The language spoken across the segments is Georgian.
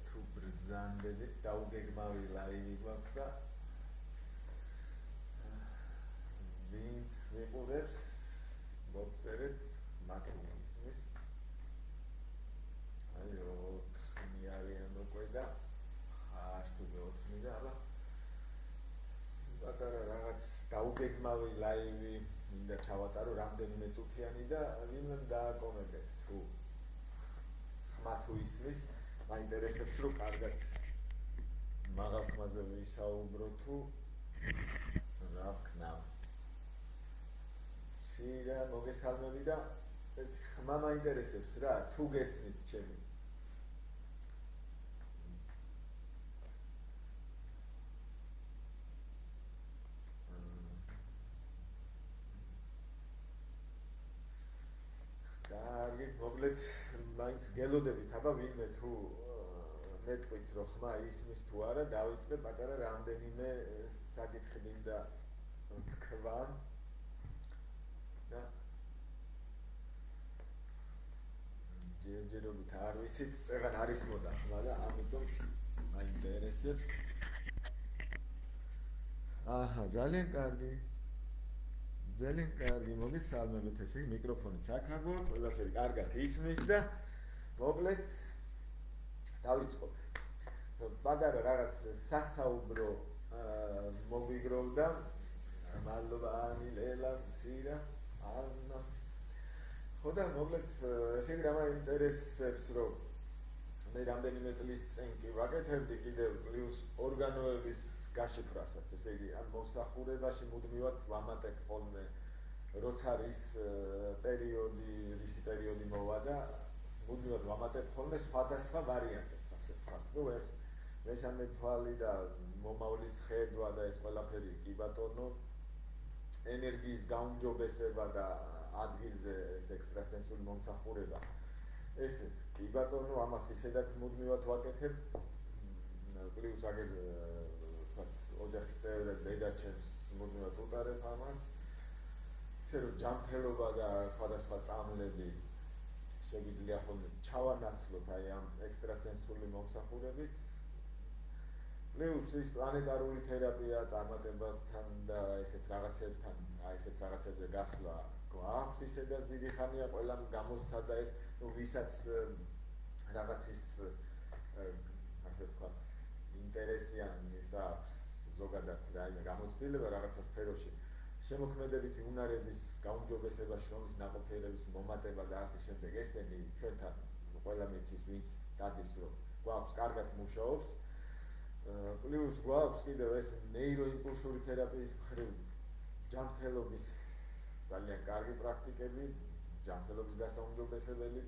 თუ ბრძანდებით დაუგეგმავი ლაივი გვაქვს და ვინც მიყურებს მოგწერეთ მათ ისმის აი 4 არიან უკვე და ართუგე 4 და აბა პატარა რაღაც დაუგეგმავი ლაივი მინდა ჩავატარო რამდენიმე წუთიანი და ვინმე დააკომენტეთ თუ ხმა თუ ისმის მაინტერესებს რომ კარგად მაღალ ხმაზე ვისაუბრო თუ რა ვქნა ცირა მოგესალმები და ხმა მაინტერესებს რა თუ გესმით ჩემი კარგით მოკლედ მაინც გელოდებით აბა ვინმე თუ მეტყვით რომ ხმა ისმის თუ არა დავიწყე პატარა რამდენიმე საკითხი მინდა თქვა და ჯერჯერობით არ ვიცით წეღან არის მოდა ხმა და ამიტომ მაინტერესებს აჰა ძალიან კარგი მოგესალმებით ესე იგი მიკროფონიც აქ აგვაქვს ყველაფერი კარგად ისმის და მოკლედ დავიწყოთ პატარა რაღაც სასაუბრო მოგვიგროვდა მადლობა ანილელა მცირა ანა ხო და მოკლედ ესე იგი რა მაინტერესებს რომ მე რამდენიმე წლის წინ კი ვაკეთებდი კიდევ პლუს ორგანოების გაშიფრასაც ესე იგი ამ მოსახურებაში მუდმივად ვამატებ ხოლმე როცა არის პერიოდი მოვა და მუდმივად ვამატებ ხოლმე სხვადასხვა ვარიანტებს ასე ვთქვათ რომ ეს მესამე თვალი და მომავლის ხედვა და ეს ყველაფერი კი ბატონო ენერგიის გაუმჯობესება და ადგილზე ეს ექსტრასენსული მომსახურება ესეც კი ბატონო ამას ისედაც მუდმივად ვაკეთებ პლუს აგერ ოჯახის წევრად დედაჩემს მუდმივად უტარებ ამას ისე რომ ჯანმრთელობა და სხვადასხვა წამლები შეგვიძლია ხოლმე ჩავანაცვლოთ აი ამ ექსტრასენსული მომსახურებით პლუს ის პლანეტარული თერაპია წარმატებასთან და ესეთ რაღაცებთან აი ესეთ რაღაცებზე გასვლა გვაქვს ისედაც დიდი ხანია ყველამ გამოსცადა ეს ვისაც რაღაცის ასე ვთქვათ ინტერესიანი ის აქვს ზოგადად რაიმე გამოცდილება რაღაცა სფეროში შემოქმედებითი უნარების გაუმჯობესება შრომის ნაყოფიერების მომატება და ასე შემდეგ ესენი ჩვენთან ყველა მიცის ვინც დადის რომ გვაქვს კარგად მუშაობს პლუს გვაქვს კიდევ ეს ნეიროიმპულსური თერაპიის მხრივ ჯანმრთელობის ძალიან კარგი პრაქტიკები ჯანმრთელობის გასაუმჯობესებელი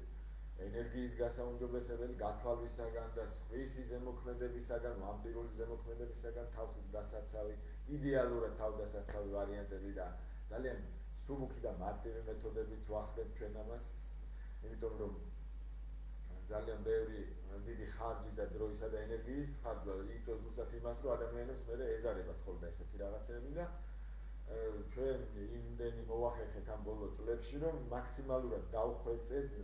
ენერგიის გასაუმჯობესებელი გათვალვისაგან და სხვისი ზემოქმედებისაგან ვამპირული ზემოქმედებისაგან თავდასაცავი იდეალურად თავდასაცავი ვარიანტები და ძალიან სრულ და მარტივი მეთოდებით ვახდებ ჩვენ ამას იმიტომ რომ ძალიან ბევრი დიდი ხარჯი და დროისა და ენერგიის ხარჯი იწვევს ზუსტად იმას რომ ადამიანებს მერე ეზარებათ ხოლმე ესეთი რაღაცები და ჩვენ იმდენი მოვახერხეთ ამ ბოლო წლებში რომ მაქსიმალურად დავხვეწეთ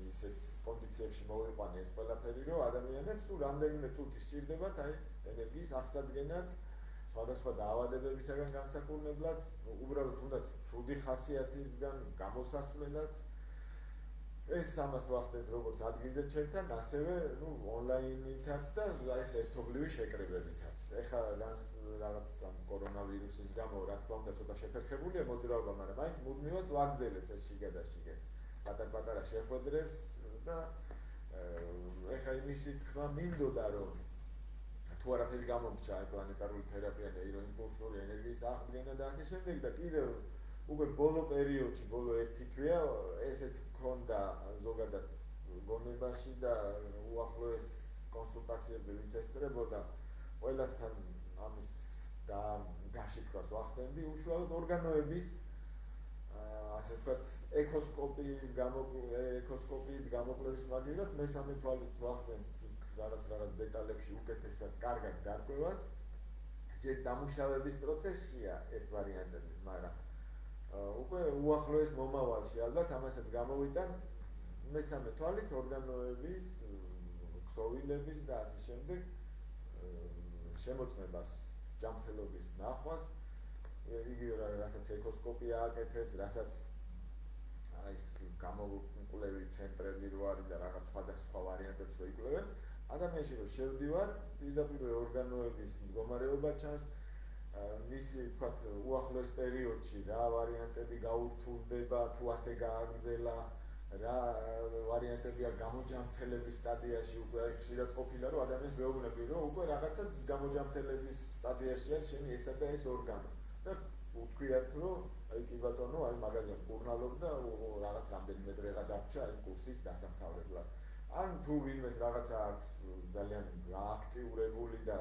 ისეთ კონდიციებში მოვიყვანე ეს ყველაფერი რომ ადამიანებს სულ რამდენიმე წუთი სჭირდებათ აი ენერგიის აღსადგენად სხვადასხვა დაავადებებისაგან განსაკურნებლად უბრალოდ თუნდაც ცუდი ხასიათისგან გამოსასვლელად ეს ამას ვახდეთ როგორც ადგილზე ჩვენთან ასევე ონლაინითაც და ეს ერთობლივი შეკრებებითაც ეხლა რაღაც კორონავირუსის გამო რა თქმა უნდა ცოტა შეფერხებულია მოძრაობა მაგრამ მაინც მუდმივად ვაგრძელებთ ეს შიგა და შიგეს პატარ-პატარა შეხვედრებს და ეხლა იმისი თქმა მინდოდა რომ თუ არაფერი გამომრჩა აი პლანეტარული თერაპია ნეიროიმპულსური ენერგიის აღდგენა და ასე შემდეგ და კიდევ უკვე ბოლო პერიოდში ბოლო ერთი თვეა ესეც მქონდა ზოგადად გონებაში და უახლოეს კონსულტაციებზე ვინც ესწრებოდა ყველასთან ამის და გაშიფრვას ვახდენდი უშუალოდ ორგანოების ასე ვთქვათ ეკოსკოპიის გამოკვლევის მაგივრად მესამე თვალით ვახდენ რაღაც დეტალებში უკეთესად კარგად გარკვევას ჯერ დამუშავების პროცესშია ეს ვარიანტები მაგრამ უკვე უახლოეს მომავალში ალბათ ამასაც გამოვიტან მესამე თვალით ორგანოების ქსოვილების და ასე შემდეგ შემოწმებას ჯანმრთელობის ნახვას იგივე რასაც ეკოსკოპია აკეთებს, რასაც ეს გამოკვლევი ცენტრები რო არის და რაღაც სხვადასხვა ვარიანტებს რო იკვლევენ, ადამიანში რო შევდივარ, პირდაპირ ორგანოების მდგომარეობა ჩანს, მისი თქვათ უახლოეს პერიოდში რა ვარიანტები გაურთულდება, თუ ასე გააგრძელა, რა ვარიანტებია გამოჯანმრთელების სტადიაში უკვე ხშირად ყოფილა, რომ ადამიანს ვეუბნები, რომ უკვე რაღაცა გამოჯანმრთელების სტადიაში არის შენი ესა და ეს ორგანო. და ვთქვიათ, რომ აი კი ბატონო, აი მაგაზე მკურნალობ და რაღაც რამდენიმე დღეღა დაგჭა აი კურსის დასამთავრებლად. ან თუ ვინმეს რაღაცა აქვს ძალიან აქტიურებული და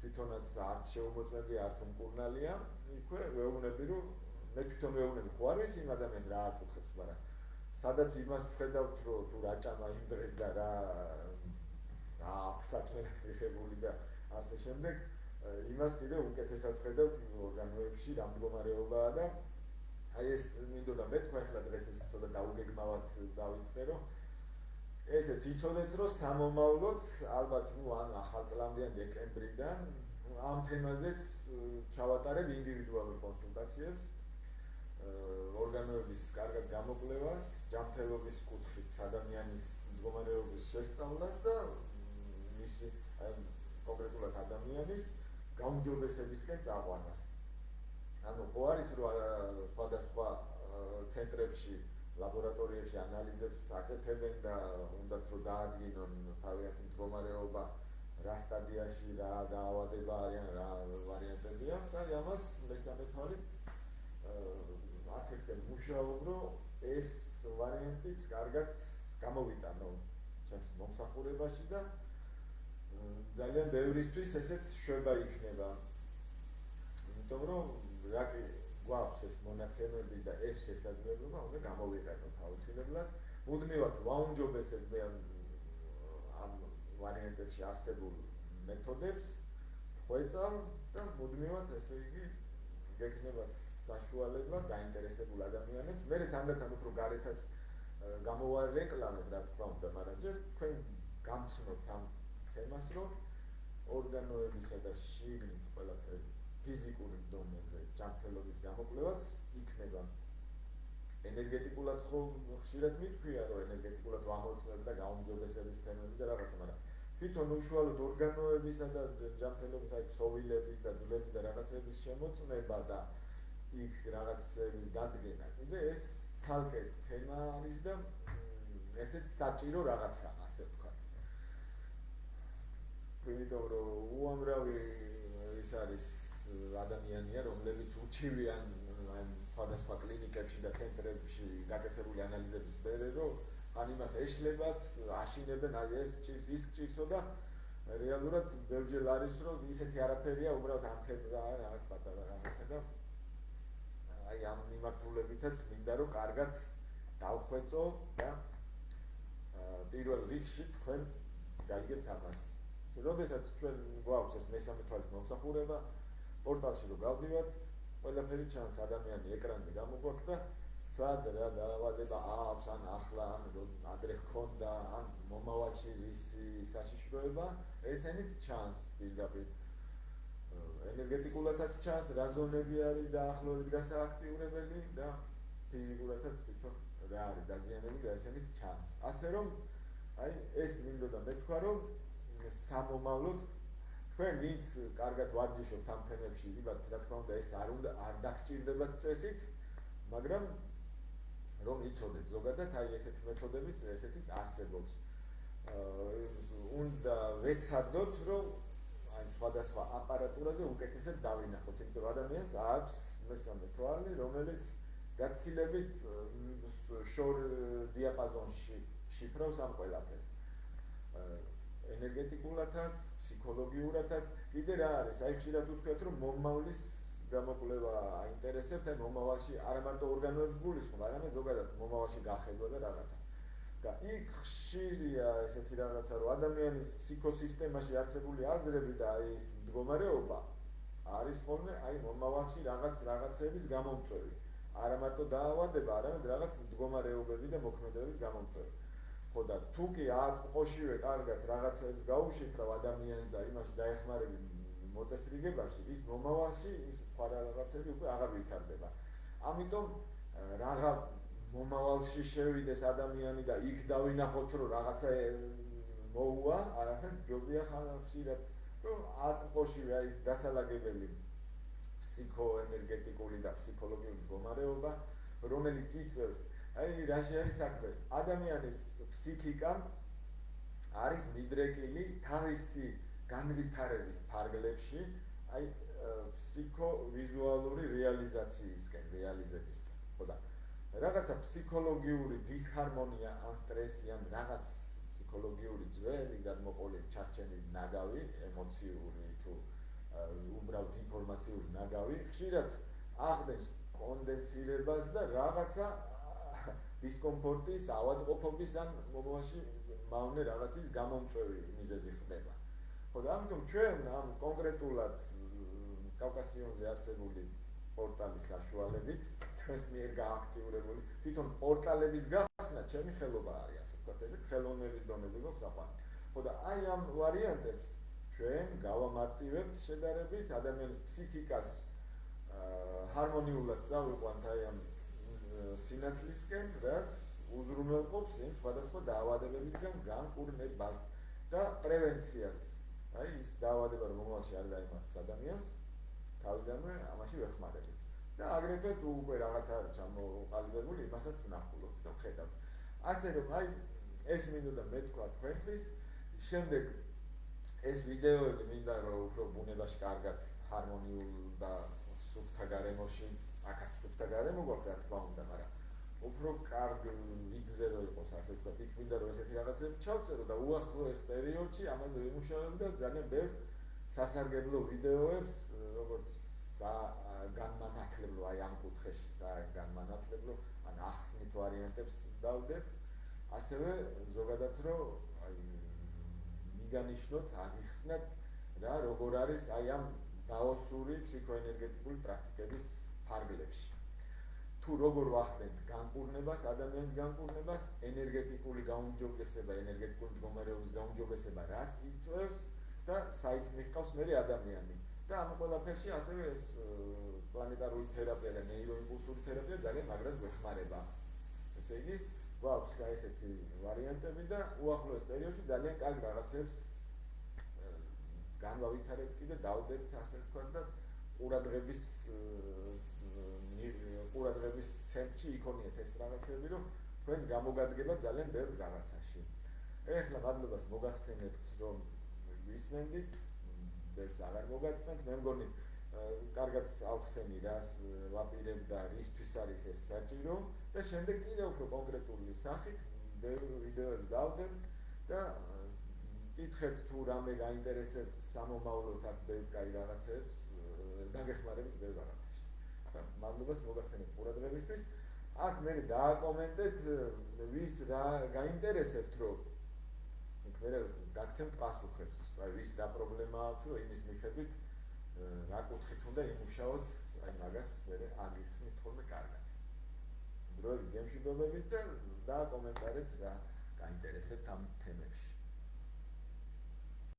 თვითონაც არც შეუმოწმები, არც მკურნალია, იქვე ვეუბნები, რომ მე თვითონ ვეუბნები, ხო არ ვიცი იმ ადამიანს რა აწუხებს, მაგრამ სადაც იმას ვხედავთ, რომ თუ რა ჭამა იმ დღეს და რა საფრთხედ მიღებული და ასე შემდეგ, იმას კიდე უკეთესად ვხედავ ორგანოებში რა მდგომარეობაა და აი ეს მინდოდა მეთქვა ახლა დღეს ეს ცოტა დაუგეგმავად დავიწყე, რომ ესეც იცოდეთ, რომ სამომავლოდ ალბათ ან ახალწლამდე ან დეკემბრიდან ამ თემაზეც ჩავატარებ ინდივიდუალურ კონსულტაციებს, ორგანოების კარგად გამოკვლევას, ჯანმრთელობის კუთხით ადამიანის მდგომარეობის შესწავლას და მისი კონკრეტულად ადამიანის გაუმჯობესებისკენ წაყვანას. ანუ ხო არის რომ სხვადასხვა ცენტრებში, ლაბორატორიებში ანალიზებს აკეთებენ და უნდათ რომ დაადგინონ თავიანთი მდგომარეობა, რა სტადიაში, რა დაავადება არიან, რა ვარიანტებია, და ამას მესამე თვალით აკეთებ მუშაობ, რომ ეს ვარიანტიც კარგად გამოვიტანო ჩემს მომსახურებაში და ძალიან ბევრისთვის ესეც შვება იქნება. იმიტომ რომ რაკი გვაქვს ეს მონაცემები და ეს შესაძლებლობა უნდა გამოვიყენოთ აუცილებლად. მუდმივად ვაუმჯობესებ ამ ვარიანტებში არსებულ მეთოდებს, ხვეწავ და მუდმივად ესე იგი გექნებათ საშუალება გაინტერესებულ ადამიანებს. მე თანდათან უფრო გარეთაც გამოვარეკლამებ, რა თქმა უნდა, მაგრამ ჯერ თქვენ გამცნობთ ამ თემას, რომ ორგანოებისა და შიგნით ყველაფერი ფიზიკური დონეზე ჯანმრთელობის გამოკვლევაც იქნება. ენერგეტიკულად ხშირად მითქვია, რომ ენერგეტიკულად ვამოწმებ და გაუმჯობესების თემები და რაღაცა, მაგრამ თვითონ უშუალოდ ორგანოებისა და ჯანმრთელობის აი ქსოვილების და ძვლების და რაღაცების შემოწმება და იქ რაღაცების დადგენა, კიდე ეს ცალკე თემა არის და ესეც საჭირო რაღაცა, ასე ვთქვათ. იმიტომ რომ უამრავი ის არის ადამიანია, რომლებიც უჩივიან სხვადასხვა კლინიკებში და ცენტრებში გაკეთებული ანალიზების მერე, რომ ან იმათ ეშლებათ, აშინებენ აი ეს ჭირს, ის ჭირსო და რეალურად ბევრჯერ არის, რომ ისეთი არაფერია, უბრალოდ ამ თემაზე რაღაც პატარა რაღაცა და აი ამ მიმართულებითაც მინდა რომ კარგად დავხვეწო და პირველ რიგში თქვენ გაიგებთ ამას. როდესაც ჩვენ გვაქვს ეს მესამე თვალის მომსახურება, პორტალში რო გავდივართ, ყველაფერი ჩანს, ადამიანი ეკრანზე გამოგვაქვს და სად რა დაავადება აქვს, ან ახლა, ან ადრე ჰქონდა, ან მომავალში რისი საშიშროება, ესენიც ჩანს პირდაპირ. ენერგეტიკულადაც ჩანს, რა ზონები არის დაახლოებით გასააქტიურებელი და ფიზიკულადაც თვითონ რა არის დაზიანებული, ესენიც ჩანს. ასე რომ, აი ეს მინდოდა მეთქვა, რომ სამომავლოდ თქვენ ვინც კარგად ვარჯიშობთ ამ თემებში, იგივე რა თქმა უნდა ეს არ დაგჭირდებათ წესით, მაგრამ რომ იცოდეთ ზოგადად აი ესეთი მეთოდებიც, ესეთიც არსებობს. უნდა ვეცადოთ, რომ აი სხვადასხვა აპარატურაზე უკეთესად დავინახოთ, იმიტომ რომ ადამიანს აქვს მესამე თვალი, რომელიც გაცილებით შორ დიაპაზონში შიფრავს ამ ყველაფერს. ენერგეტიკულადაც, ფსიქოლოგიურადაც, კიდე რა არის, აი ხშირად ვთქვათ, რომ მომავლის გამოკვლევა აინტერესებთ, აი მომავალში არა მარტო ორგანოებს გულისხმობ, არამედ ზოგადად მომავალში გახედვა და რაღაცა. და იქ ხშირია ესეთი რაღაცა, რომ ადამიანის ფსიქოსისტემაში არსებული აზრები და აი ეს მდგომარეობა არის ხოლმე აი მომავალში რაღაცების გამომწვევი. არა მარტო დაავადება, არამედ რაღაც მდგომარეობები და მოქმედებების გამომწვევი. ხო და თუ კი აწყოშივე კარგად რაღაცებს გაუშიფრავ ადამიანს და იმაში დაეხმარები მოწესრიგებაში, ის მომავალში ის სხვა რაღაცები უკვე აღარ ვითარდება. ამიტომ რაღა მომავალში შევიდეს ადამიანი და იქ დავინახოთ რომ რაღაცა მოუვა, არაფერ ჯობია ხშირად რომ აწყოშივე აი ეს დასალაგებელი ფსიქოენერგეტიკული და ფსიქოლოგიური მდგომარეობა, რომელიც იწვევს აი რაში არის საქმე. ადამიანის ფსიქიკა არის მიდრეკილი თავისი განვითარების ფარგლებში, აი ფსიქოვიზუალური რეალიზაციისკენ, რეალიზებისკენ. ხო და რაღაცა ფსიქოლოგიური დისჰარმონია ან სტრესი ან რაღაც ფსიქოლოგიური ძველი გადმოყოლილი ჩარჩენილი ნაგავი, ემოციური თუ უბრალოდ ინფორმაციული ნაგავი, ხშირად ახდენს კონდენსირებას და რაღაცა დისკომფორტის, ავადმყოფობის ან მომავალში მავნე რაღაცის გამომწვევი მიზეზი ხდება. ხო და ამიტომ ჩვენ ამ კონკრეტულად კავკასიონზე არსებული პორტალის საშუალებით, ჩვენს მიერ გააქტიურებული, თვითონ პორტალების გახსნა ჩემი ხელობა არის, ასე ვთქვათ, ესეც ხელოვნების დონეზე გვაქვს აყვანი. ხო და აი ამ ვარიანტებს ჩვენ გავამარტივებთ შედარებით ადამიანის ფსიქიკას ჰარმონიულად წავიყვანთ აი ამ სინათლისკენ, რაც უზრუნველყოფს იმ სხვადასხვა დაავადებებისგან განკურნებას და პრევენციას. აი ის დაავადება რომ მომავალში არ დაემართოს ადამიანს, თავიდანვე ამაში ვეხმარებით. და აგრეთვე თუ უკვე რაღაცა ჩამოყალიბებული, იმასაც ვნახულობთ და ვხედავთ. ასე რომ აი ეს მინდოდა მე თქვა თქვენთვის, შემდეგ ეს ვიდეოები მინდა რომ უფრო ბუნებაში კარგად ჰარმონიულ და სუფთა გარემოში, აქაც სუფთა გარემო გვაქვს რა თქმა უნდა, მაგრამ უფრო კარგ ვიგზე რომ იყოს, ასე ვთქვათ, იქ მინდა რომ ესეთი რაღაცები ჩავწერო და უახლოეს პერიოდში ამაზე ვიმუშავებ და ძალიან ბევრ სასარგებლო ვიდეოებს, როგორც განმანათლებლო, აი ამ კუთხეში განმანათლებლო, ან ახსნით ვარიანტებს დავდებ, ასევე ზოგადად რომ აი მიგანიშნოთ, აგიხსნათ რა როგორ არის აი ამ დაოსური ფსიქოენერგეტიკული პრაქტიკების ფარგლებში. თუ როგორ ვახდენთ განკურნებას, ადამიანის განკურნებას, ენერგეტიკული გაუმჯობესება, ენერგეტიკული მდგომარეობის გაუმჯობესება რას იწვევს და საით მიჰყავს მე ადამიანი. და ამ ყველაფერში ასევე ეს პლანეტარული თერაპია და ნეიროიმპულსური თერაპია ძალიან მაგრად გვეხმარება. ესე იგი, გვაქვს ესეთი ვარიანტები და უახლოეს პერიოდში ძალიან კარგ რაღაცებს განვავითარებთ კიდე დავდებთ, ასე ვთქვათ და ყურადღების ცენტრში იქონიეთ ეს რაღაცები, რომ თქვენს გამოგადგება ძალიან ბევრ რაღაცაში. ეხლა მადლობას მოგახსენებთ, რომ ვისმენდით, ბევრს აღარ მოგაწყენთ, მე მგონი კარგად ავხსენი რას ვაპირებ და რისთვის არის ეს საჭირო და შემდეგ კიდევ უფრო კონკრეტული სახით ბევრ ვიდეოებს დავდებ და კითხეთ თუ რამე გაინტერესებთ სამომავლოდ აქ ბევრ კაი რაღაცებს დაგეხმარებით ბევრ რაღაცაში. მადლობას მოგახსენებთ ყურადღებისთვის. აქ მე დააკომენტეთ ვის რა გაინტერესებთ, რომ მე გაგცემთ პასუხებს, აი ვის რა პრობლემა აქვს, რომ იმის მიხედვით რა კუთხით უნდა იმუშაოთ, აი მაგას მე აგიხსნით ხოლმე კარგად. დროებით გემშვიდობებით და დააკომენტარეთ რა გაინტერესებთ ამ თემებში.